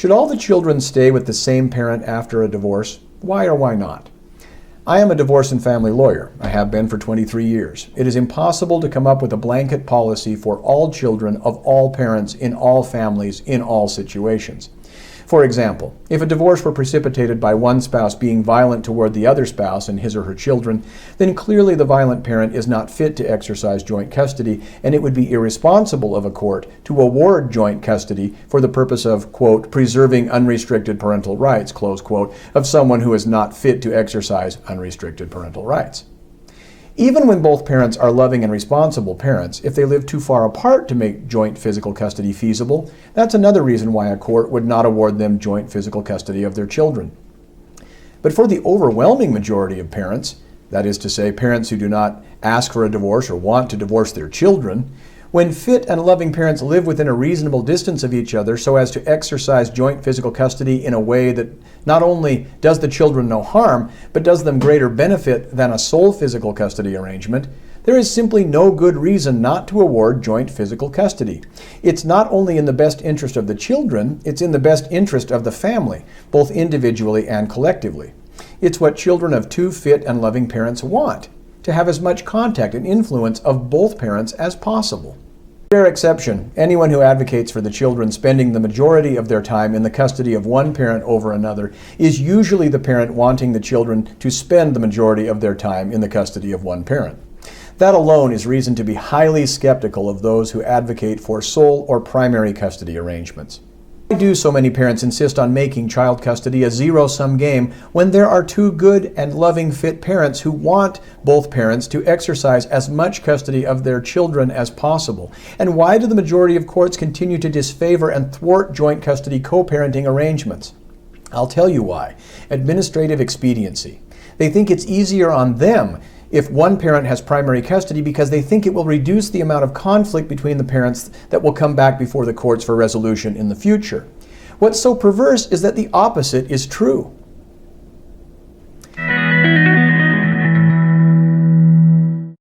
Should all the children stay with the same parent after a divorce? Why or why not? I am a divorce and family lawyer. I have been for 23 years. It is impossible to come up with a blanket policy for all children of all parents in all families in all situations. For example, if a divorce were precipitated by one spouse being violent toward the other spouse and his or her children, then clearly the violent parent is not fit to exercise joint custody, and it would be irresponsible of a court to award joint custody for the purpose of, quote, preserving unrestricted parental rights, close quote, of someone who is not fit to exercise unrestricted parental rights. Even when both parents are loving and responsible parents, if they live too far apart to make joint physical custody feasible, that's another reason why a court would not award them joint physical custody of their children. But for the overwhelming majority of parents, that is to say, parents who do not ask for a divorce or want to divorce their children, when fit and loving parents live within a reasonable distance of each other so as to exercise joint physical custody in a way that not only does the children no harm, but does them greater benefit than a sole physical custody arrangement, there is simply no good reason not to award joint physical custody. It's not only in the best interest of the children, it's in the best interest of the family, both individually and collectively. It's what children of two fit and loving parents want, to have as much contact and influence of both parents as possible. Rare exception, anyone who advocates for the children spending the majority of their time in the custody of one parent over another is usually the parent wanting the children to spend the majority of their time in the custody of one parent. That alone is reason to be highly skeptical of those who advocate for sole or primary custody arrangements. Why do so many parents insist on making child custody a zero-sum game when there are two good and loving fit parents who want both parents to exercise as much custody of their children as possible? And why do the majority of courts continue to disfavor and thwart joint custody co-parenting arrangements? I'll tell you why. Administrative expediency. They think it's easier on them if one parent has primary custody because they think it will reduce the amount of conflict between the parents that will come back before the courts for resolution in the future. What's so perverse is that the opposite is true.